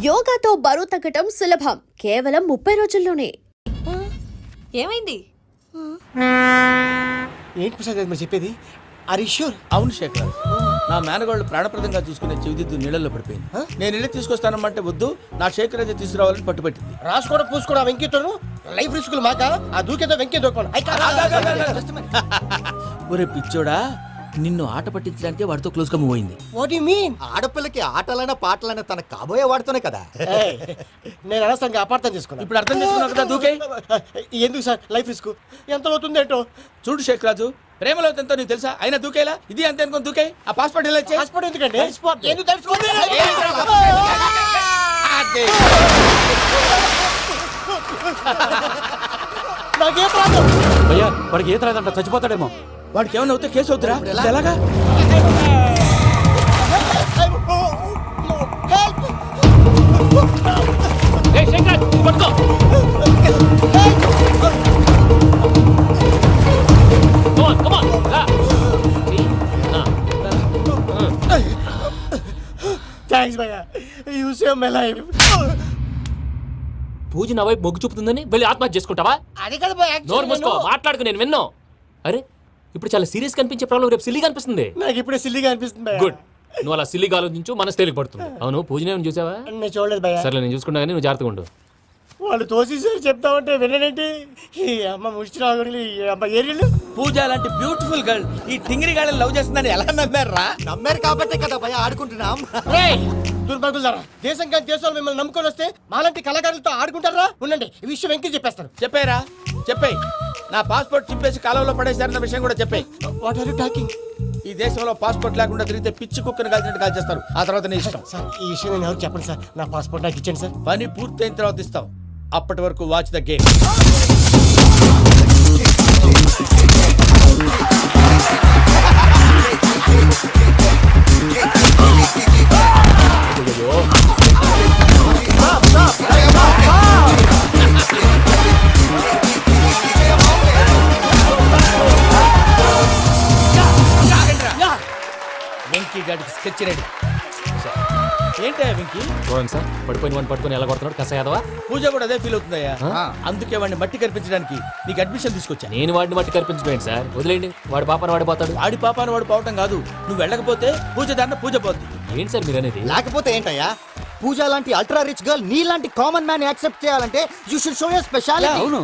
యోగాతో బరువు తగ్గటం సులభం, కేవలం 30 రోజుల్లోనే. ఏమైంది? ఏంటి ప్రసాద్ గారు మీరు చెప్పేది? Are you sure? అవును శేఖర్, నా మేనగాళ్ళు ప్రాణప్రదంగా చూసుకునే చెవిదిద్దు నీళ్ళల్లో పడిపోయింది. నేను ఇల్లు తీసుకొస్తానమ్మంటే వద్దు, నా శేఖర్ అయితే తీసుకురావాలని పట్టుబట్టింది. రాసుకోవడం పూసుకోవడం వెంకీతోను లైఫ్ రిస్కులు మాక ఆ దూకేదో వెంకీ దూకోను. ఒరే పిచ్చోడా, నిన్ను ఆట పట్టించడానికి వాడితో క్లోజ్ గా మూవ్ అయింది. What you mean? ఆడపిల్లకి ఆటలైనా పాటలైనా తన కాబోయే వాడితోనే కదా. నేను అనవసరంగా అపార్థం చేసుకున్నాను. ఇప్పుడు అర్థం చేసుకున్నావు కదా, దూకే. ఎందుకు సార్ లైఫ్ రిస్క్ ఎంత అవుతుంది ఏంటో? చూడు శేఖర్ రాజు, ప్రేమలో ఎంతో నీకు తెలుసా? అయినా దూకేలా, ఇది అంతే అనుకుని దూకే. ఆ పాస్పోర్ట్ ఎలా ఇచ్చే? పాస్పోర్ట్ ఎందుకండి? ఎందుకు తెలుసుకోండి. నాకేం ప్రాబ్లం? భయ్యా వాడికి ఈత రాదంట, చచ్చిపోతాడేమో. వాడికి ఏమైనా అవుతే కేసు అవుతురా? ఎలాగా? థాంక్స్ భయ్యా, యు సేవ్ మై లైఫ్. పూజ నా వైపు మొగ్గు చూపుతుందని వెళ్ళి ఆత్మహత్య చేసుకుంటావా? అది కదా భయ్యా, నోరు మూసుకో, మాట్లాడుకు, నేను విన్నాను. అరే ఇప్పుడు చాలా సీరియస్ కనిపించే ప్రాబ్లం రేపు సిల్లీగా అనిపిస్తుంది. నాకు ఇప్పుడే సిల్లీగా అనిపిస్తుంది భయ్యా. గుడ్, నువ్వు అలా సిల్లీగా ఆలోచించు, మనసు తేలిక పడుతుంది. అవును, పూజనే చూసావా? నేను చూడలేదు భయ్యా. సర్లే, నేను చూసుకుంటా కానీ నువ్వు జాగ్రత్తగా ఉండు. వాళ్ళు తోసేసారు చెప్తామంటే వినడేంటి? ఈ అమ్మ ముష్టి రాగుడి, ఈ అమ్మ ఏరియలు. పూజ లాంటి బ్యూటిఫుల్ గర్ల్ ఈ టింగిరి గాళ్ళని లవ్ చేస్తుందని ఎలా నమ్మారా? నమ్మారు కాబట్టే కదా భయ ఆడుకుంటున్నాం. దుర్భగులారా, దేశం కానీ దేశాలు మిమ్మల్ని నమ్ముకొని వస్తే మాలాంటి కళాకారులతో ఆడుకుంటారా? ఉండండి, ఈ విషయం వెంకీ చెప్పేస్తాను. చెప్పారా? చెప్పేయ్. నా పాస్పోర్ట్ చింపేసి కాలంలో పడేశారన్న విషయం కూడా చెప్పేయ్. What are you talking? ఈ దేశంలో పాస్పోర్ట్ లేకుండా తిరిగితే పిచ్చి కుక్కను కాల్చినట్టు కాల్చేస్తారు. ఆ తర్వాత నీ ఇష్టం. సార్ ఈ విషయం నేను ఎవరు చెప్పండి సార్. నా పాస్పోర్ట్ నాకు ఇచ్చేయండి సార్. పని పూర్తయిన తర్వాత ఇస్తాం. అప్పటి వరకు వాచ్ ద గేమ్. వెంకీ గాడికి స్కెచ్ రెడీ. ఏంటయ్యా వెంకీ? చూడండి సార్, పడిపోయిన వాడిని పట్టుకొని ఎలా కొడుతున్నాడు కస యాదవా. పూజ కూడా అదే ఫీల్ అవుతుందయ్యా. అందుకే వాడిని మట్టి కనిపించడానికి నీకు అడ్మిషన్ తీసుకొచ్చా. నేను వాడిని మట్టి కనిపించబోయింది సార్, వదిలేండి. వాడి పాపను వాడిపోతాడు. వాడి పాపాను వాడు పోవటం కాదు, నువ్వు వెళ్ళకపోతే పూజ దాన్న పూజ పోద్ది. ఏంటి సార్ మీరు అనేది? లేకపోతే ఏంటయ్యా, పూజ లాంటి అల్ట్రా రిచ్ గర్ల్ నీ లాంటి కామన్ మ్యాన్ యాక్సెప్ట్ చేయాలంటే you should show your speciality. అవును,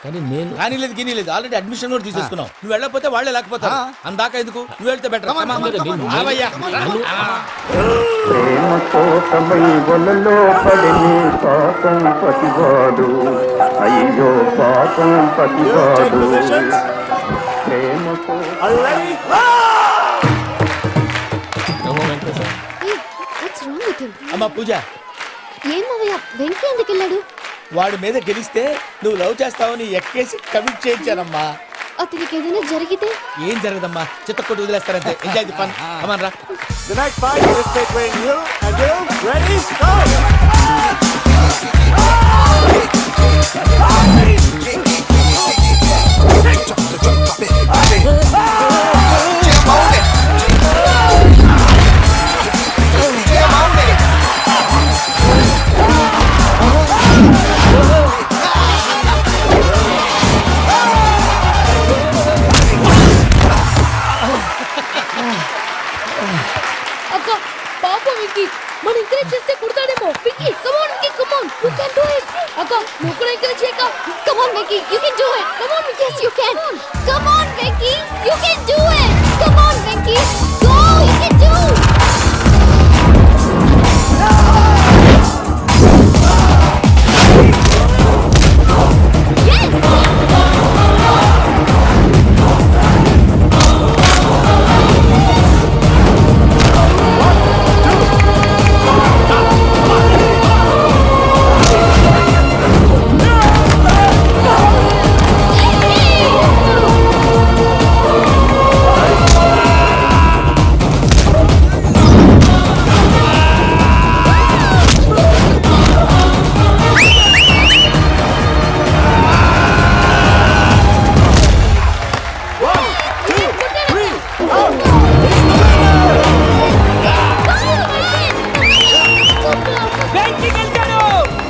కానీ నేను కానీ లేదు గిని లేదు, ఆల్రెడీ అడ్మిషన్ కూడా తీసేసుకున్నావు. నువ్వు వెళ్ళకపోతే వాళ్ళే లేకపోతారు. అందాక ఎందుకు, నువ్వు వెళ్తే బెటర్. ప్రేమ కోసమై వలలో పడిని పాపం పతివాడు, అయ్యో పాపం పతివాడు. ప్రేమ అమ్మా పూజ, ఏమవయ్యా, వెంకీ ఎందుకు వెళ్ళాడు? వాడి మీద గెలిస్తే నువ్వు లవ్ చేస్తావని ఎక్కేసి కమిట్ చేయించానమ్మా. అతనికి ఏదైనా జరిగితే? ఏం జరగదమ్మా, చిత్తకొట్టు వదిలేస్తారంతే. Enjoy the fun. కమాన్ రా. The next fight is between you and you. Ready? Go! అక్క పాపం వెంకీ, మన ఎంకరేజ్ చేస్తే కుడతాడేమో. Venky come on Venky, come on, you can do it. అక్క నువ్వు కూడా ఎంకరేజ్ చేయక. Come on Venky, you can do it. Come on Venky, yes you can. Come on Venky, you can do it. Come on Venky, go, you can do.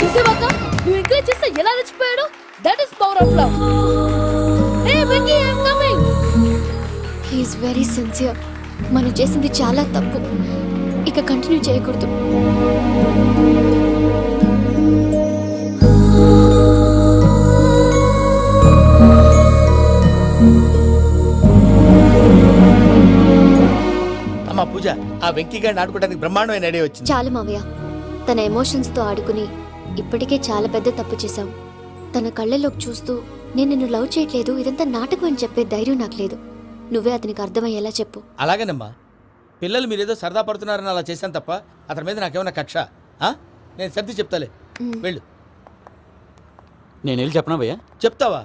చూసేవాక నువ్వు encourage చేస్తే ఎలా రెచ్చిపోయాడు. That is power of love. Hey Venky, I am coming. He is very sincere. మనం చేసింది చాలా తప్పు, ఇక కంటిన్యూ చేయకూడదు. అమ్మా పూజ, ఆ వెంకీ గారిని ఆడుకోవడానికి బ్రహ్మాండమైన ఐడియా వచ్చింది. చాలు మావయ్య, తన ఎమోషన్స్ తో ఆడుకుని ఇప్పటికే చాలా పెద్ద తప్పు చేశాం. తన కళ్ళల్లోకి చూస్తూ నేను నిన్ను లవ్ చేయట్లేదు, ఇదంతా నాటకం అని చెప్పే ధైర్యం నాకు లేదు. నువ్వే అతనికి అర్థమయ్యేలా చెప్పు. అలాగేనమ్మా, పిల్లలు మీరేదో సరదా పడుతున్నారని అలా చేశాను తప్ప అతని మీద నాకేమన్నా కక్ష? నేను సర్ది చెప్తాలే, వెళ్ళు. నేను వెళ్ళి చెప్పనా భయ్యా? చెప్తావా?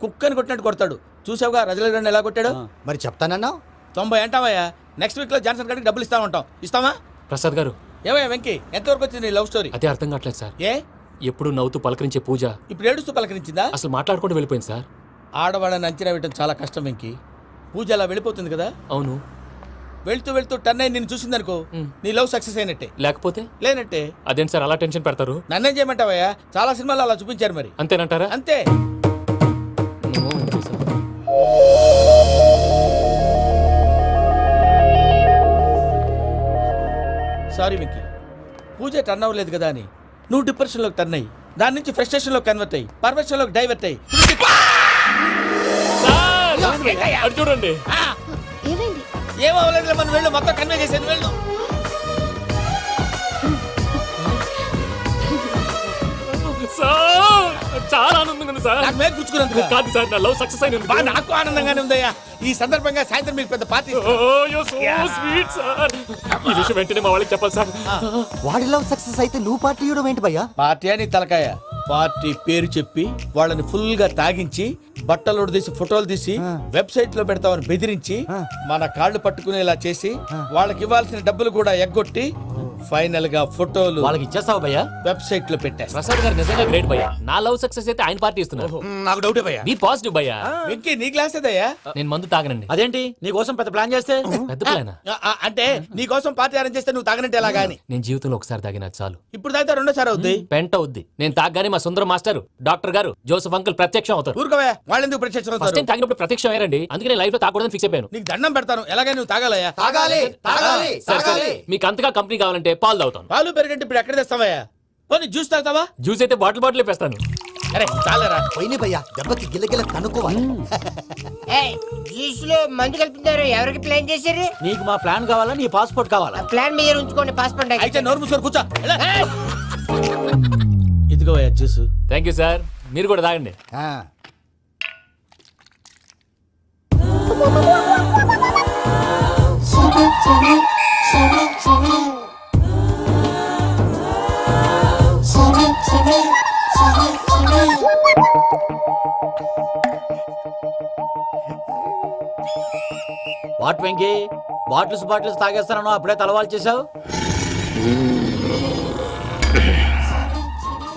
కుక్కని కొట్టినట్టు కొడతాడు. చూసావుగా రజల గారిని ఎలా కొట్టాడు? మరి చెప్తానన్నా. 90 అంటావయ్యా. నెక్స్ట్ వీక్ లో జాన్సన్ గారికి డబ్బులు ఇస్తామంటాం. ఇస్తావా? ప్రసాద్ గారు, ఏమయ్యా వెంకీ, ఎంతవరకు వచ్చింది నీ లవ్ స్టోరీ? అదే అర్థం కావట్లేదు సార్. ఏ ఎప్పుడు నవ్వుతూ పలకరించే పూజ ఇప్పుడు ఏడుస్తూ పలకరించిందా? అసలు మాట్లాడుకుంటూ వెళ్ళిపోయింది సార్. ఆడవాళ్ళని అంచనా వేయడం చాలా కష్టం వెంకీ. పూజ అలా వెళ్ళిపోతుంది కదా. అవును. వెళ్తూ వెళ్తూ టర్న్ అయి నిన్ను చూసిందనుకో, నీ లవ్ సక్సెస్ అయినట్టే. లేకపోతే లేనట్టే. అదేంటి సార్ అలా టెన్షన్ పెడతారు? నన్నేం చేయమంటావయ్యా? చాలా సినిమాలు అలా చూపించారు మరి. అంతేనంటారా? అంతే. నో, అంతే సార్. సారీ వెంకీ, పూజ టర్న్ అవ్వలేదు కదా అని నువ్వు డిప్రెషన్లోకి టర్న్ అయ్యి దాని నుంచి ఫ్రస్ట్రేషన్లోకి కన్వర్ట్ అయ్యి పర్వర్షన్లోకి డైవర్ట్ అయ్యి సార్, అటు చూడండి. ఏమైంది? ఏమవ్వలేదు, మనం వెళ్ళు, మొత్తం కన్వే చేసేది వెళ్ళు. సార్, చాలా ఆనందంగా ఉంది సార్. నాకు మీద కూర్చుకున్నందుకు కాదు సార్, నా లవ్ సక్సెస్ అయినందుకు. నాకు ఆనందంగానే ఉందయ్యా. ఈ సందర్భంగా సాయంత్రం మీకు పెద్ద పార్టీ. Sweet sir. ఈ విషయం వెంటనే మా వాళ్ళకి చెప్పాలి సార్. వాడి లవ్ సక్సెస్ అయితే నువ్వు పార్టీ ఇవ్వడం ఏంటి భయ్యా? పార్టీ అని తలకాయ. పార్టీ పేరు చెప్పి వాళ్ళని ఫుల్ గా తాగించి బట్టలు తీసి ఫోటోలు తీసి వెబ్సైట్ లో పెడతామని బెదిరించి మన కాళ్ళు పట్టుకునేలా చేసి వాళ్ళకి ఇవ్వాల్సిన డబ్బులు కూడా ఎగ్గొట్టి ఫైనల్ గా ఫోటోలు వాళ్ళకి ఇచ్చేస్తావు భయ్యా? వెబ్సైట్ లో పెట్టేస్తా. ప్రసాద్ గారు నిజంగా గ్రేట్ భయ్యా. నా లవ్ సక్సెస్ అయితే ఆయన పార్టీ ఇస్తున్నారు. నాకు డౌటే భయ్యా. బీ పాజిటివ్ భయ్యా. వెంకీ నీ గ్లాస్ ఏదయ్యా? నేను మందు తాగనండి. అదేంటి నీ కోసం పెద్ద ప్లాన్ చేస్తే? పెద్ద ప్లానా? అంటే నీ కోసం పార్టీ అరేంజ్ చేస్తే నువ్వు తాగనంటే ఎలాగా అని. నేను జీవితంలో ఒకసారి తాగినా చాలు. ఇప్పుడు తాగితే రెండోసారి అవుద్ది. పెంట అవుద్ది. నేను తాగగానే మా సుందరం మాస్టర్, డాక్టర్ గారు, జోసెఫ్ అంకుల్ ప్రత్యక్షం అవుతారు. ఊరుకోవా, వాళ్ళెందుకు ప్రత్యక్షం ఫస్ట్ అవుతారు? టైం తాగినప్పుడు ప్రత్యక్షం అయ్యారండి. అందుకే నేను లైఫ్ లో తాగకూడదని ఫిక్స్ అయిపోయాను. నీకు దండం పెడతాను, ఎలాగే నువ్వు తాగాలయ్యా. తాగాలి తాగాలి సరే సరే, మీకు అంతగా కంపెనీ కావాలంటే పాలు తాగుతాను. పాలు పెరిగంటే ఇప్పుడు ఎక్కడ తెస్తావయ్యా? పోనీ జ్యూస్ తాగుతావా? జ్యూస్ అయితే బాటిల్ వేస్తాను. అరే చాలరా. పోయిన భయ్యా, దెబ్బకి గిల్లగిల్ల కనుక్కోవాలి. జ్యూస్ లో మందు కలుపుతున్నారు. ఎవరికి ప్లాన్ చేశారు? నీకు మా ప్లాన్ కావాలా, నీ పాస్పోర్ట్ కావాలా? ప్లాన్ మీద ఉంచుకోండి, పాస్పోర్ట్ అయితే నోరు మూసుకొని కూర్చో. ఇదిగోయ్యా జ్యూస్. Thank you sir. మీరు కూడా తాగండి. వాట్ వెంకీ, బాటిల్స్ తాగేస్తాను అప్పుడే తలవాలు చేసావు.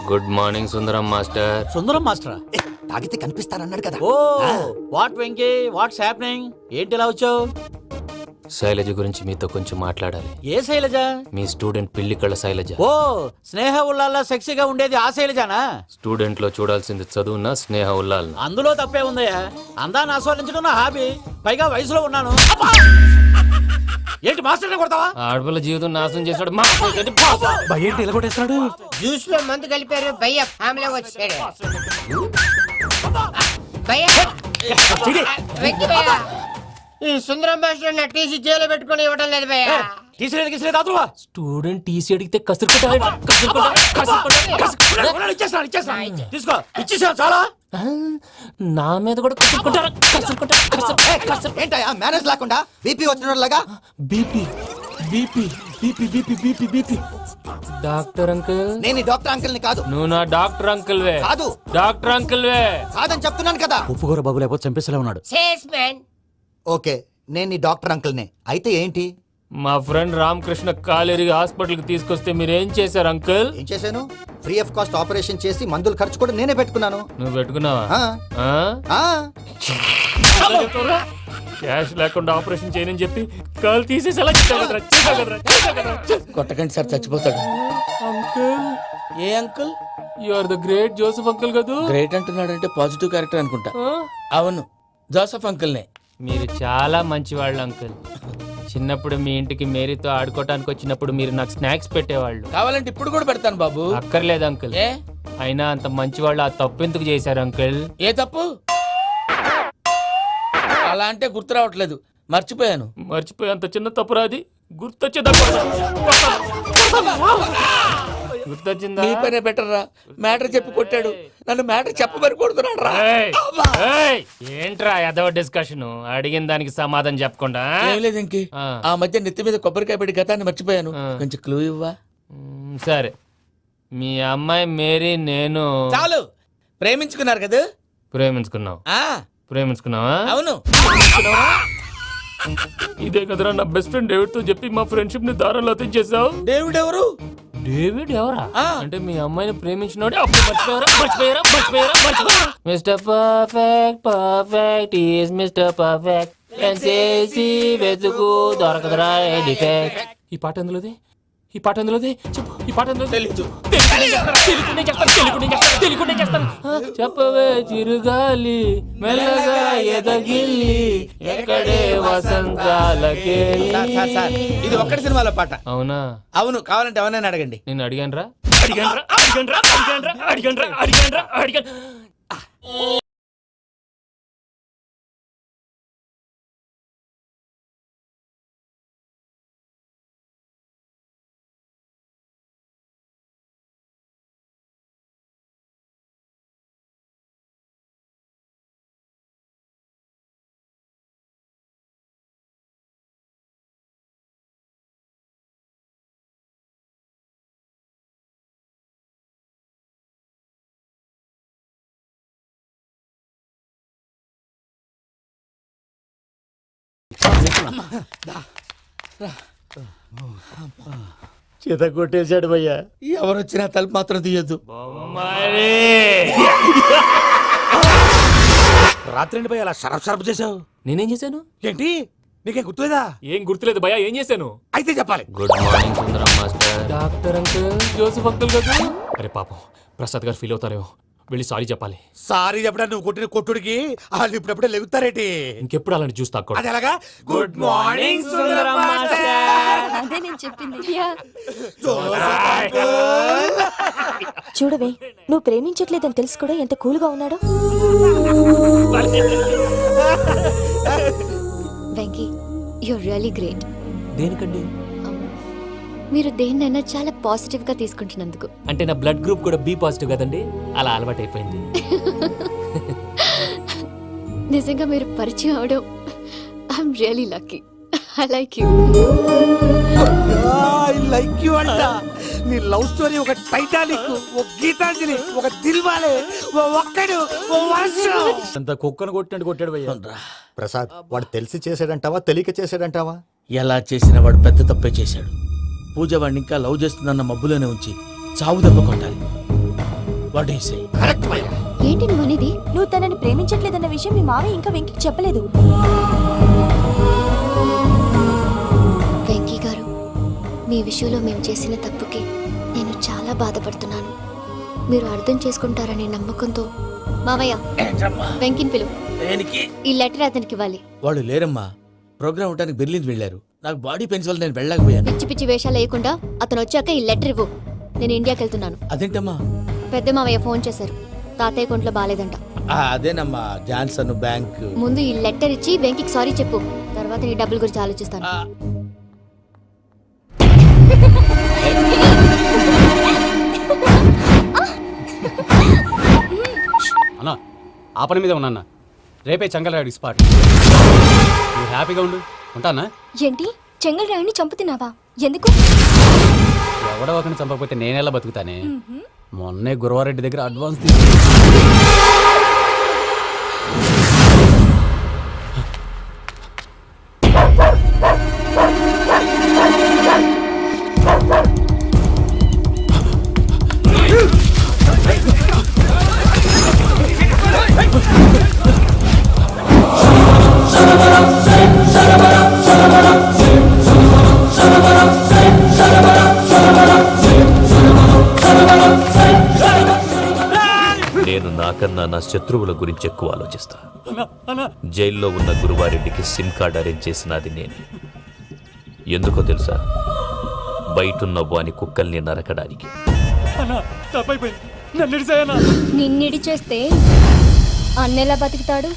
Good morning Sundaram master. Sundaram మాస్టరా? తాగితే కనిపిస్తానన్నాడు కదా. Oh what Venky, what's happening? ఏంటి ఇలా వచ్చావు? శైలజ గురించి మీతో కొంచెం మాట్లాడాలి. ఏ శైలజ? మీ స్టూడెంట్ పిల్లి కళ్ళ శైలజ. ఓ స్నేహ ఉల్లాల్లో సెక్సీగా ఉండేది ఆ శైలజానా? స్టూడెంట్ లో చూడాల్సింది చదువున్న స్నేహ ఉల్లాల్. అందులో తప్పే ఉందయ్యా. అందాన్ని ఆస్వాదించడం నా హాబీ, పైగా వయసులో ఉన్నాను. ఏంటి మాస్టర్ కొడతావా? ఆడపిల్ల జీవితం నాశనం చేశాడు. ఏంటి ఇలా కొట్టేస్తాడు? జ్యూస్ లో మందు కలిపారు. భయ్య ఫ్యామిలీ వచ్చాడు. భయ్య వెంకీ భయ్య, ఈ సుందరం మాస్టర్ నా టీసీ జైలు పెట్టుకుని ఇవ్వడం లేదు భయ్య. తీసిలేదు అదువా. స్టూడెంట్ టీసీ అడిగితే కసురు తీసుకో, ఇచ్చేసా చాలా. నా మీద కూడా ఏంటయ్యా మేనేజ్ లేకుండా బీపీ వచ్చినలాగా? BP BP BP BP BP BP. Doctor uncle, నేను ఈ డాక్టర్ అంకుల్ ని కాదు. నువ్వు నా డాక్టర్ అంకుల్ వే. కాదు డాక్టర్ అంకుల్ వే. కాదని చెప్తున్నాను కదా. ఉప్పుకూర బాబు లేకపోతే చంపేసేలా ఉన్నాడు. Sales man. ఓకే, నేను ఈ డాక్టర్ అంకుల్ నే. అయితే ఏంటి? మా ఫ్రెండ్ రామకృష్ణ కాలేరికి హాస్పిటల్ కి తీసుకొస్తే మీరేం చేశారు అంకుల్? ఏం చేశాను? ఫ్రీ ఆఫ్ కాస్ట్ ఆపరేషన్ చేసి మందుల ఖర్చు కూడా నేనే పెట్టుకున్నాను. నువ్వు పెట్టుకున్నావా? ఆ. ఆ. క్యాష్ లేకుండా ఆపరేషన్ చేయనని చెప్పి కాల్ తీసేసి అలా చేసావు కదరా. కొట్టకండి సార్ చచ్చిపోతాడు. అంకుల్ ఏ uncle? You are the great Joseph uncle కదూ. గ్రేట్ అంటున్నాడు అంటే పాజిటివ్ క్యారెక్టర్ అనుకుంటా. అవును, జోసఫ్ అంకుల్నే. మీరు చాలా మంచివాళ్ళు అంకుల్. చిన్నప్పుడు మీ ఇంటికి మేరీతో ఆడుకోవటానికి వచ్చినప్పుడు మీరు నాకు స్నాక్స్ పెట్టేవాళ్ళు. కావాలంటే ఇప్పుడు కూడా పెడతాను బాబు. అక్కర్లేదు అంకుల్. ఏ అయినా అంత మంచివాళ్ళు ఆ తప్పు ఎందుకు చేశారు అంకుల్? ఏ తప్పు? అలా అంటే గుర్తు రావట్లేదు, మర్చిపోయాను. మర్చిపోయి అంత చిన్న తప్పురా అది. గుర్తొచ్చిందా? మీ పనే బెటర్ రా. మ్యాటర్ చెప్పి కొట్టాడు, నన్ను మ్యాటర్ చెప్పమని కొడుతున్నాడు రా. ఏంట్రా ఎదవ డిస్కషన్? అడిగిన దానికి సమాధానం చెప్పకుండా. ఏం లేదు ఇంకి, ఆ మధ్య నెత్తి మీద కొబ్బరికాయ పెట్టి గతాన్ని మర్చిపోయాను. కొంచెం క్లూ ఇవ్వా? సరే, మీ అమ్మాయి మేరీ నేను చాలు. ప్రేమించుకున్నారు కదా? ప్రేమించుకున్నావు. ప్రేమించుకున్నావా? అవును. ఇదే కదరా నా బెస్ట్ ఫ్రెండ్ డేవిడ్ తో చెప్పి మా ఫ్రెండ్షిప్ ని దారంలో తెచ్చేసావు. డేవిడ్ ఎవరు? డేవిడ్ ఎవరా? అంటే మీ అమ్మాయిని ప్రేమించినోడే అప్పుడు మర్చిపోయారా? Mister perfect perfect is mister perfect చేసి వెతుకు దొరకదురా డిఫెక్ట్. ఈ పాట ఎందులోది? చెప్పు. ఈ పాట ఎందులో? తెలీదు. చెప్పవే చిరుగాలి మెల్లగా ఎదగిల్లి ఎక్కడే వసంతాలకే. ఇది ఒక్కటి సినిమాలో పాట. అవునా? అవును. కావాలంటే ఎవరైనా అడగండి. నేను అడిగాను. చేత కొట్టేశాడు భయ్యా. ఎవరొచ్చినా తలుపు మాత్రం తీయద్దు. రాత్రి భయ అలా షరఫ్ చేసావు. నేనేం చేశాను? ఏంటి నీకేం గుర్తులేదా? ఏం గుర్తులేదు భయ్యా. ఏం చేశాను? అయితే చెప్పాలి. Good morning Sundaram master. Doctor uncle, Joseph uncle కదా? అరే పాపం, ప్రసాద్ గారు ఫీల్ అవుతారేమో. వెళ్ళి సారీ చెప్పాలి. సారీ చెప్పడా నువ్వు కొట్టిన కొట్టుడికి వాళ్ళు ఇప్పుడప్పుడే లెగుతారేటి. ఇంకెప్పుడు అలాంటి జ్యూస్ తాక్కూడదు. అది ఎలాగా? Good morning Sundaram master. అదే నేను చెప్పింది. చూడవే, నువ్వు ప్రేమించట్లేదని తెలుసు కూడా ఎంత కూల్గా ఉన్నాడో. Venky, you're really great. దేనికండి? మీరు దేన్నైనా చాలా పాజిటివ్ గా తీసుకుంటున్నందుకు. అంటే నా బ్లడ్ గ్రూప్ కూడా బి పాజిటివ్ కదండి, అలా అలవాటు అయిపోయింది. నిజంగా మీరు పరిచయం అవడం I'm really lucky. I like you. I like you అంట. నీ లవ్ స్టోరీ ఒక టైటానిక్, ఒక గీతాంజలి, ఒక దిల్వాలే, ఓ ఒక్కడు, ఓ వర్షం. అంత కుక్కను కొట్టినట్టు కొట్టాడు భయ్యా. ప్రసాద్, వాడు తెలిసి చేసాడంటావా తెలియక చేసాడంటావా? ఎలా చేసిన వాడు పెద్ద తప్పే చేశాడు. పూజ వాడిని ఇంకా లవ్ చేస్తుందన్న మబ్బులోనే ఉంచి చావు దెబ్బ కొట్టాలి. What you say? కరెక్ట్ భయ్యా. ఏంటి నువ్వు అనేది? నువ్వు తనని ప్రేమించట్లేదన్న విషయం మీ మావయ్య ఇంకా వెంకికి చెప్పలేదు. వెంకీ గారు, మీ విషయంలో మేము చేసిన తప్పుకి నేను చాలా బాధపడుతున్నాను. మీరు అర్థం చేసుకుంటారనే నమ్మకంతో మావయ్య వెంకిని పిలువు. ఈ లెటర్ అతనికి ఇవ్వాలి. వాడు లేరమ్మా, ప్రోగ్రామ్ ఉండడానికి బెర్లిన్ వెళ్ళారు. నాకు బాడీ పెయిన్స్ వల్ల నేను వెళ్ళలేకపోయాను. పిచ్చి పిచ్చి వేషాలు వేయకుండా అతను వచ్చాక ఈ లెటర్ ఇవ్వు. నేను ఇండియాకి వెళ్తున్నాను. అదేంటమ్మా? పెద్ద మావయ్య ఫోన్ చేశారు. తాతయ్య కొంట్లో బాలేదంట. అదేనమ్మా, జాన్సన్ బ్యాంక్. ముందు ఈ లెటర్ ఇచ్చి వెంకికి సారీ చెప్పు. తర్వాత నీ డబ్బుల గురించి ఆలోచిస్తాను. అన్నా, ఆ పని మీద ఉన్నా. రేపే చెంగల్రాయుడు స్పాట్. నువ్వు హ్యాపీగా ఉండు. ఉంటానా? ఏంటి, చెంగల్రాయుడిని చంపుతున్నావా? ఎందుకు? ఎవడో ఒకరిని చంపకపోతే నేనెలా బతుకుతానే? మొన్నే గురవారెడ్డి దగ్గర అడ్వాన్స్ తీసుకు. Hey! నాకన్నా నా శత్రువుల గురించి ఎక్కువ ఆలోచిస్తా. జైల్లో ఉన్న గురువారెడ్డికి సిమ్ కార్డ్ అరేంజ్ చేసినది నేనే. ఎందుకో తెలుసా? బయటున్న వాని కుక్కల్ని నరకడానికి. నిన్నిడి చేస్తే అన్నెలా బతుకుతాడు?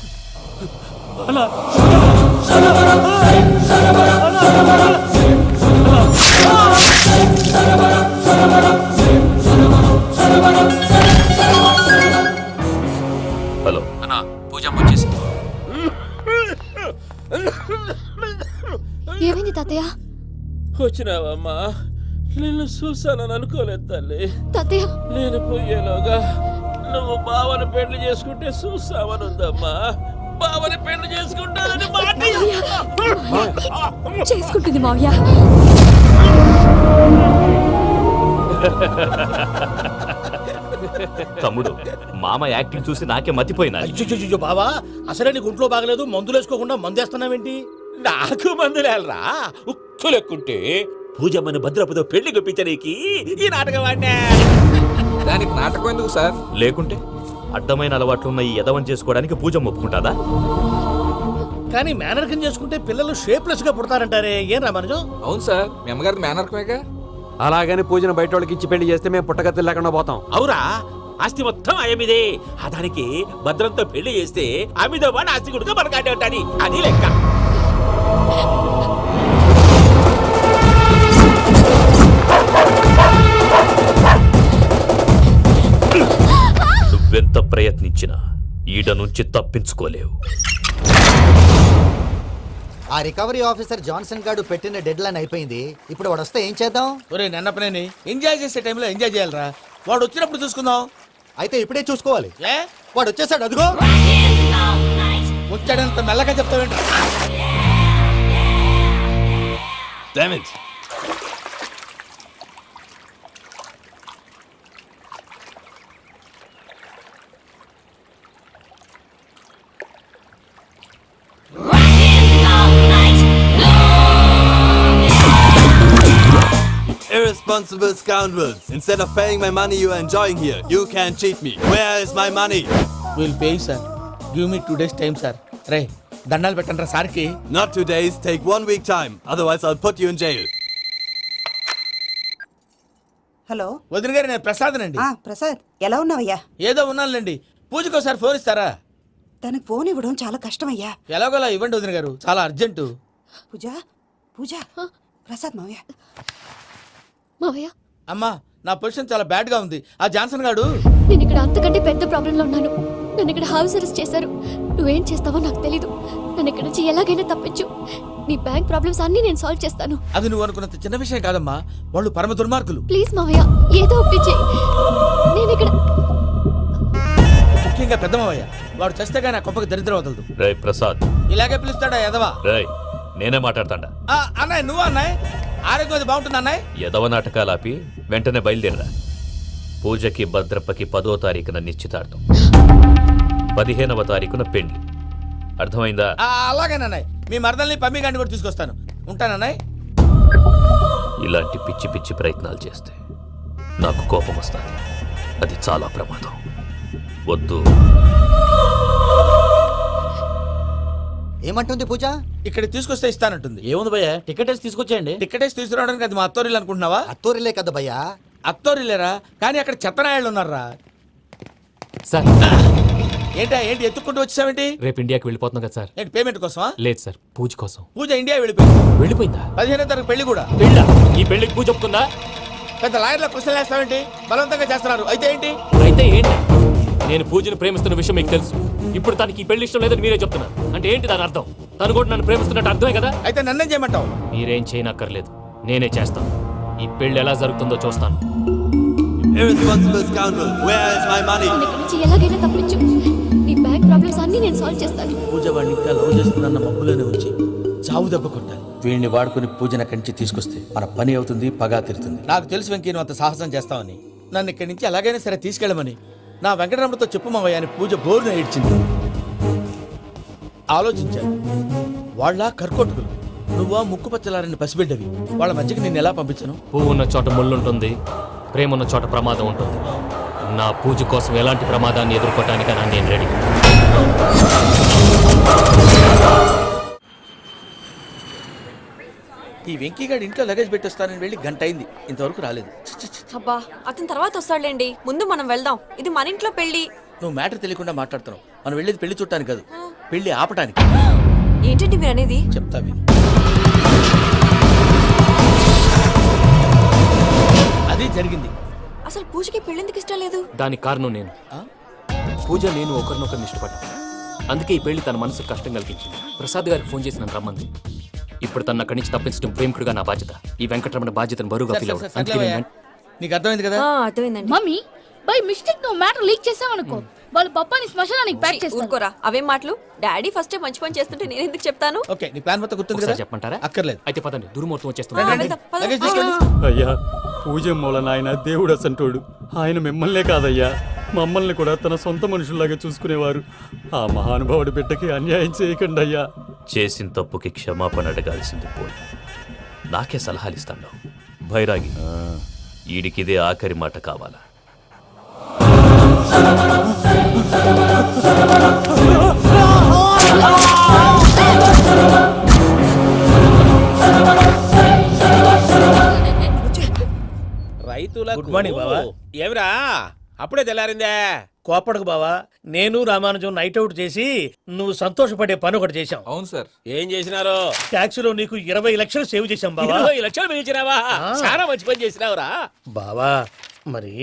హలో అన్నా, పూజమ్మ వచ్చేసింది. ఏమైంది తాతయ్య? వచ్చినావమ్మా? నిన్ను చూసానని అనుకోలేదు తల్లి. తాతయ్య నేను పోయేలోగా నువ్వు బావని పెళ్లి చేసుకుంటే చూసావని ఉందమ్మా. బావని పెళ్లి చేసుకుంటానని మాట చేసుకుంటుంది మావయ్య. తమ్ముడు, మామ యాక్టింగ్ చూసి నాకే మతిపోయినా. అయ్యో బావా, అసలే నీకు ఒంట్లో బాగలేదు, మందులు వేసుకోకుండా మందు వేస్తున్నావేంటి? నాకు మందులేలరా, ఉక్కు లెక్కుంటే పూజమ్మని భద్రపదో పెళ్లి గొప్పించడానికి ఈ నాటకం ఆడినా. దానికి నాటకం ఎందుకు సార్? లేకుంటే అడ్డమైన అలవాట్లున్న ఈ యదవం చేసుకోవడానికి పూజమ్మ ఒప్పుకుంటాదా? కానీ మేనర్కం చేసుకుంటే పిల్లలు షేప్లెస్ గా పుడతారంటారే, ఏం రామానుజం? అవును సార్, మీ అమ్మగారి మేనర్కమేగా. అలాగని పూజను బయట వాళ్ళకి ఇచ్చి పెళ్లి చేస్తే మేము పుట్టగతి లేకుండా పోతాం. అవురా, ఆస్తి మొత్తం ఆయమిదే. ఆ దానికి భద్రంతో పెళ్లి చేస్తే ఆమెతో పాటు ఆస్తి గుడిగా మనకాడే ఉంటాని, అది లెక్క. నువ్వెంత ప్రయత్నించినా ఈడ నుంచి తప్పించుకోలేవు. ఆ రికవరీ ఆఫీసర్ జాన్సన్ గారు పెట్టిన డెడ్ లైన్ అయిపోయింది. ఇప్పుడు వాడు వస్తే ఏం చేద్దాం? ఒరే నన్నపనేని, ఎంజాయ్ చేసే టైంలో ఎంజాయ్ చేయాలరా. వాడు వచ్చినప్పుడు చూసుకుందాం. అయితే ఇప్పుడే చూసుకోవాలి. ఏ వాడు వచ్చేసాడు, అదిగో. వచ్చాడంత మెల్లగా చెప్తావేంటి? Irresponsible scoundrels. Instead of paying my money you are enjoying here, you can cheat me. Where is my money? Will pay sir. Give me 2 days time sir. రే దండాలు పెట్టండి సార్కి. Not 2 days, take 1 week time. Otherwise I'll put you in jail. Hello వదిన గారు, నేను ప్రసాదనండి. ప్రసాద్, ఎలా ఉన్నావయ్యా? ఏదో ఉన్నానులేండి. పూజకి ఒకసారి ఫోన్ ఇస్తారా? తనకు ఫోన్ ఇవ్వడం చాలా కష్టమయ్యా. ఎలాగోలా ఇవ్వండి వదిన గారు, చాలా అర్జెంటు. పూజ పూజ, ప్రసాద్ మావయ్య. మావయ్య, అమ్మా, నా పొజిషన్ చాలా బ్యాడ్ గా ఉంది. ఆ జాన్సన్ గాడు. నేను ఇక్కడ అంతకంటే పెద్ద ప్రాబ్లంలో ఉన్నాను. నన్ను ఇక్కడ హౌస్ అరెస్ట్ చేశారు. నువ్వేం చేస్తావో నాకు తెలీదు. నన్ను ఇక్కడ నుంచి ఎలాగైనా తప్పించు. నీ బ్యాంక్ ప్రాబ్లమ్స్ అన్ని నేను సాల్వ్ చేస్తాను. అది నువ్వు అనుకున్నంత చిన్న విషయం కాదమ్మా. వాళ్ళు పరమ దుర్మార్గులు. ప్లీజ్ మావయ్య, ఏదో ఒకటి చెయ్యి. నేను ఇక్కడ ముఖ్యంగా పెద్ద మావయ్య, వాడు చస్తే గానీ ఆ కొంపకి దరిద్రం వదలదు. రే ప్రసాద్, ఇలాగే పిలుస్తాడా ఎదవా? రేయ్ నేనే మాట్లాడతాడా? అన్నయ్య, నువ్వు అన్నయ్య, ఆరోగ్యం అది బాగుంటుంది అన్నయ్య. యదవ నాటకాలు ఆపి వెంటనే బయలుదేరరా. పూజకి భద్రప్పకి 10వ తారీఖున నిశ్చితార్థం, 15వ తారీఖున పెళ్లి. అర్థమైందా? అలాగేనన్నయ్య. మీ మరదల్ని పమ్మి గాండి కూడా తీసుకొస్తాను. ఉంటానన్నయ్య. ఇలాంటి పిచ్చి పిచ్చి ప్రయత్నాలు చేస్తే నాకు కోపం వస్తుంది. అది చాలా ప్రమాదం. వద్దు. ఏమంటుంది పూజ? ఇక్కడ తీసుకొస్తే ఇస్తానంటుంది. ఏముంది భయ్యా, టికెట్ వేసి తీసుకొచ్చేయండి. టికెట్ వేసి తీసుకురావడానికి అది మా అత్తోరిల్లు అనుకుంటున్నావా? అత్తూరిలే కదా భయ్యా. అత్తోరిల్లేరా, కానీ అక్కడ చెత్తనాయాళ్ళు ఉన్నారా. సార్, ఏంటి ఎత్తుక్కుంటూ వచ్చావేంటి? రేపు ఇండియాకి వెళ్ళిపోతున్నాం కదా సార్. ఏంటి పేమెంట్ కోసమా? లేదు సార్, పూజ కోసం. పూజ ఇండియా వెళ్ళిపోయింది. వెళ్ళిపోయిందా? 15వ తారీఖు పెళ్లి కూడా. పెళ్ళా? ఈ పెళ్లికి పూజ ఒప్పుకుందా? పెద్ద లాయర్ల క్వశ్చన్ వేస్తావేంటి? బలవంతంగా చేస్తున్నారు. అయితే ఏంటి? అయితే ఏంటి? నేను పూజను ప్రేమిస్తున్న విషయం మీకు తెలుసు. ఇప్పుడు తనకి ఈ పెళ్లి ఇష్టం లేదని మీరే చెప్తున్నారు. అంటే ఏంటి దాని అర్థం? తను కూడా నన్ను ప్రేమిస్తున్నట్టు అర్థమే కదా? అయితే నన్నేం చేయమంటావు? మీరేం చేయనక్కర్లేదు, నేనే చేస్తాను. ఈ పెళ్లి ఎలా జరుగుతుందో చూస్తాను. Irresponsible scoundrel. Where is my money? నన్ను ఇక్కడ నుంచి ఎలాగైనా తప్పించు. నీ బ్యాంక్ ప్రాబ్లమ్స్ అన్ని నేను సాల్వ్ చేస్తాను. పూజ వాడిని ఇంకా లవ్ చేస్తుందన్న మబ్బులోనే ఉంచి చావు దెబ్బ కొట్టాలి. వీడిని వాడుకుని పూజన కంచి తీసుకొస్తే మన పని అవుతుంది, పగా తీరుతుంది. నాకు తెలుసు వెంకీ, నువ్వు అంత సాహసం చేస్తావని. నన్ను ఇక్కడి నుంచి ఎలాగైనా సరే తీసుకెళ్ళమని నా వెంకటరమణతో చెప్పు మావయ్య అని పూజ బోరున ఏడ్చింది. ఆలోచించాను. వాళ్ళ కర్కోటకులు, నువ్వా ముక్కు పచ్చలారని పసిబిడ్డవి. వాళ్ళ మధ్యకి నేను ఎలా పంపించను? పువ్వు ఉన్న చోట ముళ్ళు ఉంటుంది, ప్రేమ ఉన్న చోట ప్రమాదం ఉంటుంది. నా పూజ కోసం ఎలాంటి ప్రమాదాన్ని ఎదుర్కోవటానికైనా నేను రెడీ. ఈ వెంకీగాడి ఇంట్లో లగేజ్ పెట్టేస్తానని వెళ్ళి గంట అయింది, ఇంతవరకు రాలేదు. అబ్బా అతని తర్వాత వస్తాడులేండి, ముందు మనం వెళ్దాం. ఇది మన ఇంట్లో పెళ్లి. నువ్వు మ్యాటర్ తెలియకుండా మాట్లాడుతున్నావు. మనం వెళ్ళేది పెళ్లి చుట్టానికి కాదు, పెళ్లి ఆపటానికి. ఏంటండి మీరు అనేది? చెప్తా విను. అది జరిగింది. అసలు పూజకి పెళ్ళెందుకు ఇష్టం లేదు? దానికి కారణం నేను. పూజ నేను ఒకరినొకరిని ఇష్టపడ్డా. అందుకే ఈ పెళ్లి తన మనసుకు కష్టం కలిగించింది. ప్రసాద్ గారికి ఫోన్ చేసి నన్ను రమ్మంది. ఇప్పుడు తన అక్కడి నుంచి తప్పించడం ప్రేమికుడుగా నా బాధ్యత. ఈ వెంకటరమణ బాధ్యతను బరువుగా ఫీల్ అవ్వడం. అందుకే నేను నీకు అర్థమైంది కదా? అర్థమైందండి. మమ్మీ బై మిస్టేక్ నువ్వు మ్యాటర్ లీక్ చేసావనుకో, వాళ్ళ పప్పాని శ్మశానానికి ప్యాక్ చేస్తారు. ఊరుకోరా, అవేం మాటలు. డాడీ ఫస్ట్ మంచి పని చేస్తుంటే నేను ఎందుకు చెప్తాను? ఓకే, నీ ప్లాన్ మొత్తం గుర్తుంది ఒకసారి కదా? చెప్పమంటారా? అక్కర్లేదు. అయితే పదండి, దుర్ముహూర్తం వెళ్దాం, వచ్చేస్తుంది. పద. లగేజ్ తీసుకెళ్ళు. అయ్యా పూజ మూలన ఆయన దేవుడు అసంటోడు. ఆయన మిమ్మల్నే కాదయ్యా, మమ్మల్ని కూడా తన సొంత మనుషుల్లాగా చూసుకునేవారు. ఆ మహానుభావుడి బిడ్డకి అన్యాయం చేయకండి అయ్యా. చేసిన తప్పుకి క్షమాపణ అడగాల్సింది పోయి నాకే సలహాలు ఇస్తాడు భైరాగి. ఈడికిదే ఆఖరి మాట కావాలా? రైతులకు గుడ్ మార్నింగ్ బావా. ఏమిరా అప్పుడే తెల్లారిందే? కోపడకు బావా, నేను రామానుజం నైట్ అవుట్ చేసి నువ్వు సంతోషపడే పని ఒకటి చేశాం. అవును సార్. ఏం చేసినారు? ట్యాక్సీలో నీకు 20 లక్షలు సేవ్ చేశాం బావా. 20 లక్షలు మిగిల్చినావా? చాలా మంచి పని చేసినావురా బావా, మరి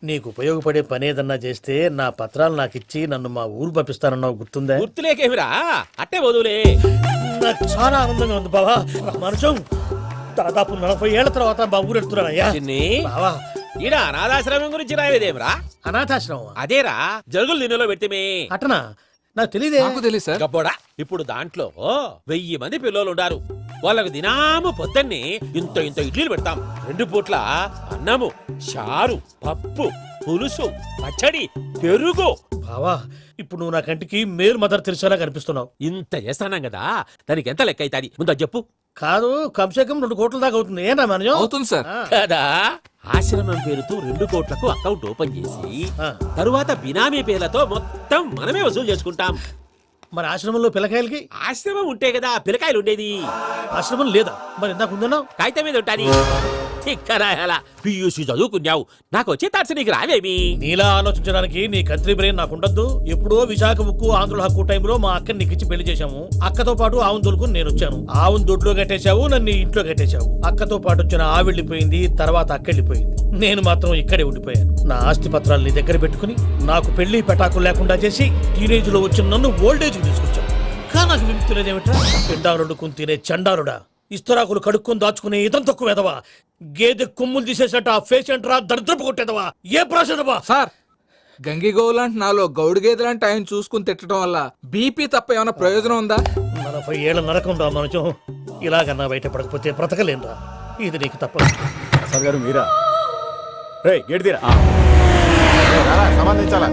నీకు ఉపయోగపడే పని ఏదన్నా చేస్తే నా పత్రాలు నాకు ఇచ్చి నన్ను మా ఊరు పంపిస్తానన్నావు, గుర్తుందా? గుర్తులేకేమిరా, అట్టే వదులే. నాకు చాలా ఆనందంగా ఉంది బావా. రామానుజం దాదాపు 40 ఏళ్ల తర్వాత మా ఊరు ఎడుతున్నానయ్యా. బావా, ఈడ అనాథాశ్రమం గురించి రాయలేదేమిరా? అనాథాశ్రమం అదేరా జరుగులు నిన్నలో పెట్టిమే. అటనా? నాకు తెలియదే. గబ్బోడా, ఇప్పుడు దాంట్లో 1000 మంది పిల్లలు ఉండారు. వాళ్ళకు దినాము పొద్దున్నే ఇంత ఇంత ఇడ్లీలు పెడతాం. 2 పూట్ల అన్నము, చారు, పప్పు, పులుసు, పచ్చడి, పెరుగు. బావా, ఇప్పుడు నువ్వు నా కంటికి మేలు మదర్ తెరిసేలా కనిపిస్తున్నావు. ఇంత చేస్తానం కదా, దానికి ఎంత లెక్క అవుతుంది ముందు అది చెప్పు. కాదు, కంసేకం 2 కోట్ల దాకా అవుతుంది. ఏనా మనజం? అవుతుంది సార్. కదా, ఆశ్రమం పేరుతో 2 కోట్లకు అకౌంట్ ఓపెన్ చేసి తరువాత బినామీ పేర్లతో మొత్తం మనమే వసూలు చేసుకుంటాం. మరి ఆశ్రమంలో పిల్లకాయలకి? ఆశ్రమం ఉంటే కదా పిల్లకాయలు ఉండేది. ఆశ్రమం లేదా? మరి ఇందాక ఉందన్నావు. కాగితం మీద ఉంటాది. తిక్కరాయాలా, పియూసీ చదువుకున్నావు, నాకు వచ్చే తాట్స్ నీకు రావేమి? నీలా ఆలోచించడానికి నీ కత్రి బ్రెయిన్ నాకు ఉండద్దు. ఎప్పుడో విశాఖ ముక్కు ఆంధ్రుల హక్కు టైంలో మా అక్కని నీకిచ్చి పెళ్లి చేశాము. అక్కతో పాటు ఆవును దొడుకుని నేను వచ్చాను. ఆవును దొడ్లో కట్టేశావు, నన్ను ఇంట్లో కట్టేశావు. అక్కతో పాటు వచ్చిన ఆవిళ్ళిపోయింది, తర్వాత అక్కెళ్ళిపోయింది. నేను మాత్రం ఇక్కడే ఉండిపోయాను. నా ఆస్తి పత్రాలు నీ దగ్గర పెట్టుకుని నాకు పెళ్లి పెటాకులు లేకుండా చేసి టీనేజ్ లో వచ్చిన నన్ను ఓల్డేజ్ తీసుకొచ్చావు. కానీ నాకు విముక్తి లేదేమిట్రా? పిండారుడుకుని తినే చండారుడా, ఇస్తరాకులు కడుక్కొని దాచుకునే ఇతం తక్కువ ఎదవా, గేదె కొమ్ములు తీసేసట ఆ పేషెంట్ రా దరిద్రపు కొట్టేదవా, ఏ ప్రాసెదవా? సార్, గంగిగోవులాంటి నాలో గౌడు గేదెలాంటి ఆయన చూసుకుని తిట్టడం వల్ల బీపీ తప్ప ఏమైనా ప్రయోజనం ఉందా? 40 ఏళ్ల నరకం రా మనచం. ఇలాగన్నా బయట పడకపోతే బ్రతకలేనురా. ఇది నీకు తప్పదు. సార్ గారు మీరా? రే గేట్ తీరా. సంబంధించాలా?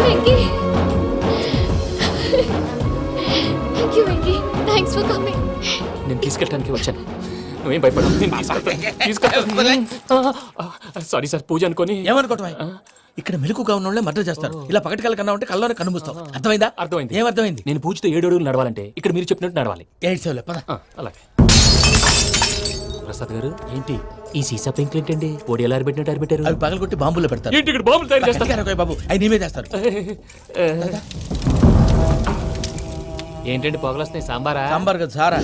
Venky, thank you Venky, thanks for coming. నేను తీసుకెళ్ళడానికి వచ్చాను, నువ్వేం భయపడవు. సారీ సార్, పూజ అనుకోని. ఏమనుకోవటం? ఇక్కడ మెలకుగా ఉన్న వాళ్ళే మర్డర్ చేస్తారు. ఇలా పగటి కళ్ళ కన్నా ఉంటే కళ్ళలోనే కనుమూస్తావు. అర్థమైందా? అర్థమైంది. ఏమర్థమైంది? నేను పూజతో 7 అడుగులు నడవాలంటే ఇక్కడ మీరు చెప్పినట్టు నడవాలి. 8 సేవలే పద. అలాగే. ప్రసాద్ గారు, ఏంటి ఈ సీసా పెంకులు ఏంటండి? పొడి ఎలా అరబెట్టినట్టు అరబెట్టారు? అవి పగలగొట్టి బాంబులో పెడతారు. ఏంటి ఇక్కడ బాంబులు తయారు చేస్తారు? గట్టిగా అరవై బాబు, అవి నేమే చేస్తారు. ఏంటండి పొగలొస్తున్నాయి? సాంబారా? సాంబార్ కదా సారా.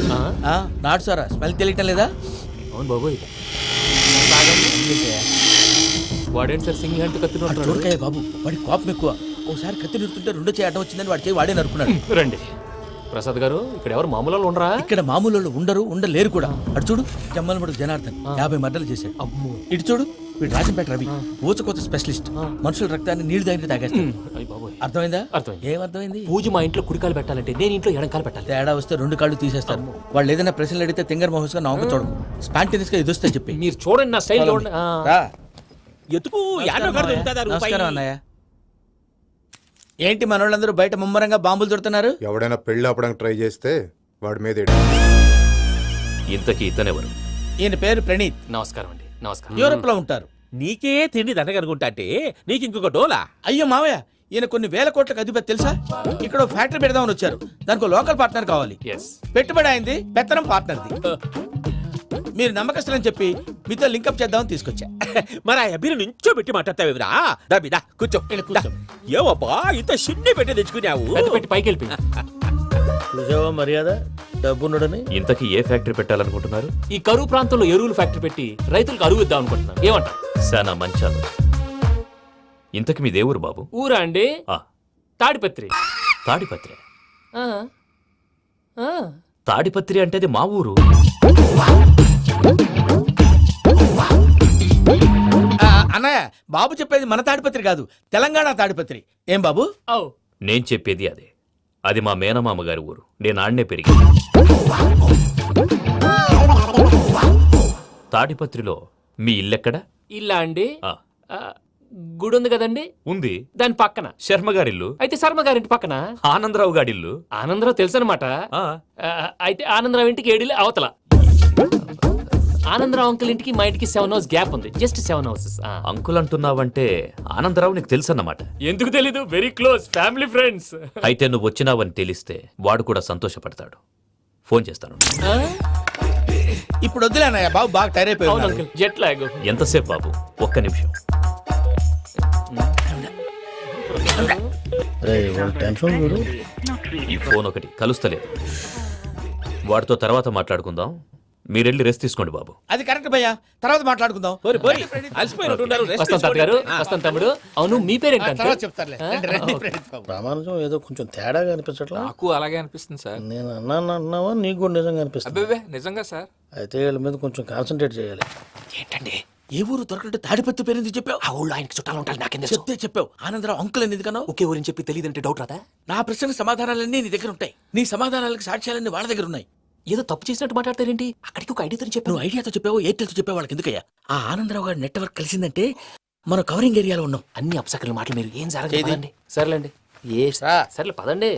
నాటు సారా, స్మెల్ తెలియటం లేదా? అవును బాబోయ్. వాడేంటి సార్ సింగిల్ హ్యాండ్ కత్తి చూడకాయ బాబు, వాడి కోపం ఎక్కువ. ఒకసారి కత్తి నిరుతుంటే 2 చేయి అడ్డం వచ్చిందని వాడి చేయి వాడే నరుకున్నాడు. రండి ప్రసాద్ గారు, ఇక్కడ ఎవరు మామూలు వాళ్ళు ఉండరా? ఇక్కడ మామూలు ఉండరు, ఉండలేరు కూడా. అటు చూడు, జమ్మలమడు జనార్దన్ 50 మర్డర్లు చేశాడు. ఇటు చూడు, వీడు రాజంపేట రవి ఊచకోత స్పెషలిస్ట్. మనుషుల రక్తాన్ని నీళ్లు దగ్గర తాగేస్తాడు. అర్థమైందా? ఏమర్థమైంది? పూజ మా ఇంట్లో కుడికాలు పెట్టాలంటే నేను ఇంట్లో ఎడంకాలు పెట్టాలి. తేడా వస్తే 2 కాళ్ళు తీసేస్తారు. వాళ్ళు ఏదైనా ప్రశ్నలు అడిగితే తింగర్ మహోస్ గా నవ్వు చూడకు. స్పాంటినియస్ గా ఎదుస్తా చెప్పి. మీరు చూడండి నా స్టైల్ చూడండి. రా. ఎందుకు యాడో కాడ దొరుకుతుందా రూపాయి? నమస్కారం అన్నయ్య. ఏంటి మనోళ్ళందరూ బయట ముమ్మరంగా బాంబులు దొరుకుతున్నారు? ఎవడైనా పెళ్లి ఆపడానికి ట్రై చేస్తే వాడి మీద ఇంతకీ ఇతనెవరు? ఈయన పేరు ప్రణీత్. నమస్కారం అండి. నమస్కారం. యూరోప్ లో ఉంటారు. నీకే తిండి దండగనుకుంటా అంటే నీకు ఇంకొక డోలా? అయ్యో మావయ్య, ఈయన కొన్ని వేల కోట్లకు అధిపతి తెలుసా? ఇక్కడ ఫ్యాక్టరీ పెడదామని వచ్చారు. దానికి లోకల్ పార్ట్నర్ కావాలి. పెట్టుబడి అయింది, పెత్తనం పార్ట్నర్ది. మీరు నమ్మకస్తులని చెప్పి మీతో లింకప్ చేద్దామని తీసుకొచ్చా. మరి ఆ అబ్బిని నుంచో పెట్టి మాట్లాడతావేమిరా? దాబిదా కూర్చో. ఏవబ్బా ఇంత సిడ్ని పెట్టి తెచ్చుకున్నావు? పెట్టి పైకి వెళ్ళిపోయి చూసావా మర్యాద డబ్బున్నడని. ఇంతకీ ఏ ఫ్యాక్టరీ పెట్టాలనుకుంటున్నారు? ఈ కరువు ప్రాంతంలో ఎరువులు ఫ్యాక్టరీ పెట్టి రైతులకు అరువు ఇద్దాం అనుకుంటున్నాను. ఏమంటారు? శానా మంచాలు. ఇంతకి మీ దేవురు బాబు? ఊరా అండి? తాడిపత్రి. తాడిపత్రి? ఆ. ఆ. తాడిపత్రి అంటే అది మా ఊరు. అన్నయ్య, బాబు చెప్పేది మన తాడిపత్రి కాదు, తెలంగాణ తాడిపత్రి. ఏం బాబు? నేను చెప్పేది అదే. అది మా మేనమామ గారి ఊరు. నేను ఆడనే పెరిగాను. తాడిపత్రిలో మీ ఇల్లెక్కడ? ఇల్లా అండి? గుడి ఉంది కదండి? ఉంది. దాని పక్కన శర్మ గారిల్లు. అయితే శర్మ గారింటి పక్కన ఆనందరావు గారిల్లు. ఆనందరావు తెలుసు అనమాట. అయితే ఆనందరావు ఇంటికి 7 అవతల. ఆనందరావు అంకుల్ ఇంటికి మా ఇంటికి 7 houses గ్యాప్ ఉంది. Just 7 houses. అంకుల్ అంటున్నావంటే ఆనందరావు నీకు తెలుసు అన్నమాట. ఎందుకు తెలీదు? Very close family friends. అయితే నువ్వు వచ్చినావని తెలిస్తే వాడు కూడా సంతోషపడతాడు. ఫోన్ చేస్తాను. ఇప్పుడు వద్దులే అన్నయ్య, బాబు బాగా టైర్ అయిపోయాడు. Jet lag. ఎంతసేపు బాబు? ఒక్క నిమిషం. ఈ ఫోన్ ఒకటి కలుస్తలేదు. వాడితో తర్వాత మాట్లాడుకుందాం. మీరెళ్ళి రెస్ట్ తీసుకోండి బాబు. అది కరెక్ట్ భయ్యా, తర్వాత మాట్లాడుకుందాం. వస్తాం తాత గారు, వస్తాం తమ్ముడు. అవును మీ పేరేంటంటే? రామానుజం ఏదో కొంచెం తేడాగా అనిపించట్లా? నాకు అలాగే అనిపిస్తుంది సార్. నేను అన్నావా నీకు కూడా నిజంగా అనిపిస్తుంది? అబ్బే నిజంగా సార్. అయితే వీళ్ళ మీద కొంచెం కాన్సన్ట్రేట్ చేయాలి. ఏంటండి ఏ ఊరు దొరకట్టు తాడిపత్రి పేరు ఎందుకు చెప్పావు? ఆ ఊళ్ళో ఆయనకి చుట్టాలు ఉంటారు. నాకేం చెప్తే చెప్పావు. ఆనందరావు అంకుల్ అని ఎందుకన్నావు? ఒకే ఊరిని చెప్పి తెలియదంటే డౌట్ రాదా? నా ప్రశ్న సమాధానాలన్నీ నీ దగ్గర ఉంటాయి. నీ సమాధానాలకు సాక్ష్యాలన్నీ వాళ్ళ దగ్గర ఉన్నాయి. ఏదో తప్పు చేసినట్టు మాట్లాడతారేంటి? అక్కడికి ఒక ఐడియాతో చెప్పావు. నువ్వు ఐడియాతో చెప్పావు, ఎయిర్టెల్తో చెప్పావు, వాళ్ళకి ఎందుకయ్యా? ఆ ఆనందరావు గారి నెట్వర్క్ కలిసిందంటే మనం కవరింగ్ ఏరియాలో ఉన్నాం. అన్ని అప్సకల మాటలు మీరు ఏం జరగదండి. సర్లేండి. సర్లే పదండి.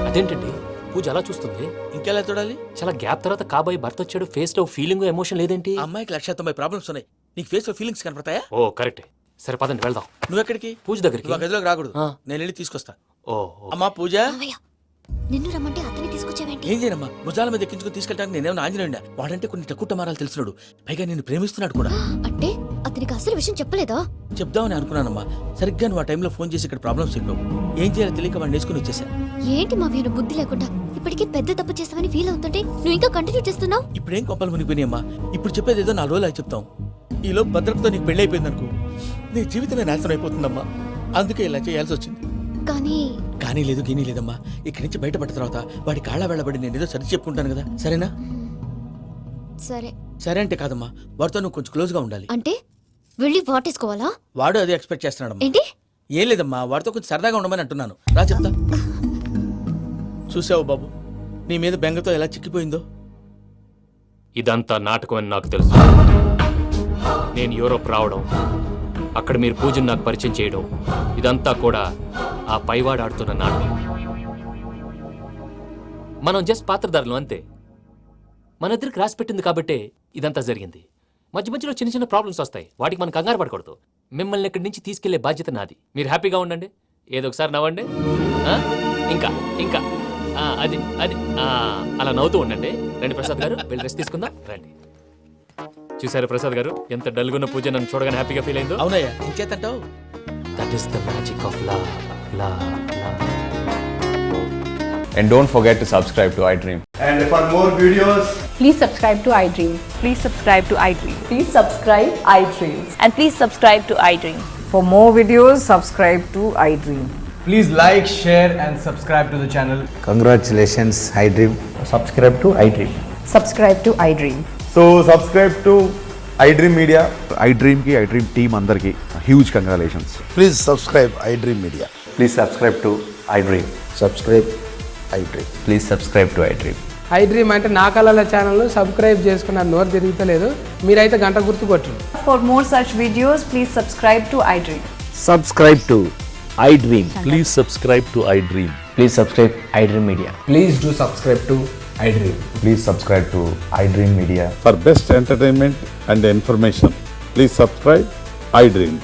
అదేంటండి పూజ అలా చూస్తుంది? ఇంకెలా చూడాలి? చాలా గ్యాప్ తర్వాత కాబోయే భర్త వచ్చాడు. ఫేస్ లో ఫీలింగ్ ఎమోషన్ లేదేంటి? అమ్మాయికి 190 ప్రాబ్లమ్స్ ఉన్నాయి. నీకు ఫేస్ లో ఫీలింగ్స్ కనపడతాయా? ఓ కరెక్ట్. సరే పదండి వెళ్దాం. నువ్వెక్కడికి? పూజ దగ్గరికి. నువ్వు గదిలోకి రాకూడదు, నేను వెళ్ళి తీసుకొస్తా. ఓ అమ్మా పూజ. నిన్ను రమ్మంటే అతన్ని తీసుకొచ్చావేంటి? ఏం చేయనమ్మా, భుజాల మీద ఎక్కించుకుని తీసుకెళ్ళడానికి నేనేమన్నా ఆంజనేయుడా? వాడంటే కొన్ని తక్కువ టమారాలు తెలిసినాడు, పైగా నేను ప్రేమిస్తున్నాడు కూడా. అంటే అతనికి అసలు విషయం చెప్పలేదా? చెప్దామని అనుకున్నానమ్మా. సరిగ్గా నువ్వు ఆ టైంలో ఫోన్ చేసి ఇక్కడ ప్రాబ్లమ్స్ చెప్పావు. ఏం చేయాలో తెలియక వాడిని వేసుకుని వచ్చేసా. ఏంటి మా వీరు బుద్ధి లేకుండా ఇప్పటికే పెద్ద తప్పు చేస్తామని ఫీల్ అవుతుంటే నువ్వు ఇంకా కంటిన్యూ చేస్తున్నావు? ఇప్పుడేం కొప్పలు మునిగిపోయినాయమ్మా. ఇప్పుడు చెప్పేది ఏదో 4 రోజులు అది చెప్తాం. ఈలో భద్రతతో నీకు పెళ్లి అయిపోయింది అనుకో, నీ జీవితమే నాశనం అయిపోతుందమ్మా. అందుకే ఇలా చేయాల్సి వచ్చింది. కానీ లేదు గీనీ లేదమ్మా. ఇక్కడి నుంచి బయటపడిన తర్వాత వాడి కాళ్ళ వెళ్ళబడి నేను ఏదో సరి చెప్పుకుంటాను కదా, సరేనా? సరే అంటే కాదమ్మా, వాడితో నువ్వు కొంచెం క్లోజ్ గా ఉండాలి. అంటే వెళ్ళి వాటేసుకోవాలా? వాడు అదే ఎక్స్పెక్ట్ చేస్తున్నాడమ్మా. ఏంటి? ఏం లేదమ్మా, వాడితో కొంచెం సరదాగా ఉండమని అంటున్నాను. రా చెప్తా. చూసావు బాబు, నీ మీద బెంగతో ఎలా చిక్కిపోయిందో. ఇదంతా నాటకం అని నాకు తెలుసు. నేను యూరోప్ రావడం, అక్కడ మీరు పూజను నాకు పరిచయం చేయడం, ఇదంతా కూడా ఆ పైవాడు ఆడుతున్న నాటకం. మనం జస్ట్ పాత్రధారులు అంతే. మన ఇద్దరికి రాసి పెట్టింది కాబట్టే ఇదంతా జరిగింది. మధ్య మధ్యలో చిన్న చిన్న ప్రాబ్లమ్స్ వస్తాయి, వాటికి మనం కంగారు పడకూడదు. మిమ్మల్ని ఇక్కడి నుంచి తీసుకెళ్లే బాధ్యత నాది. మీరు హ్యాపీగా ఉండండి, ఏదో ఒకసారి నవ్వండి. ఇంకా ఇంకా అది అది అలా నవ్వుతూ ఉండండి. రండి ప్రసాద్ గారు, వెళ్ళి రెస్ట్ తీసుకుందాం రండి. చూసారు ప్రసాద్ గారు, ఎంత డల్గున్న పూజ నన్ను చూడగానే హ్యాపీగా ఫీల్ అయిందో. అవునయ్యా, ఇంకేతంటావు? That is the magic of love. And don't forget to subscribe to iDream. And for more videos, Please subscribe to iDream. Please subscribe to iDream. Please subscribe iDream. And please subscribe to iDream. For more videos, subscribe to iDream. Please like, share and subscribe to the channel. Congratulations, iDream. Subscribe to iDream. subscribe to iDream. So subscribe to iDream media. iDreamకి iDream team అందరికి huge congratulations. Please subscribe iDream media. Please subscribe to iDream. Subscribe iDream. Please subscribe to iDream. iDream అంటే నా కళల channel subscribe చేసుకున్న నోరు తిరుగుతలేదు. మీరైతే గంట గుర్తు కొట్టండి. For more such videos, please subscribe to iDream. Subscribe to iDream. Please subscribe to iDream. Please subscribe iDream media. Please do subscribe to iDream. Please subscribe to iDream media. For best entertainment and information please subscribe I dream.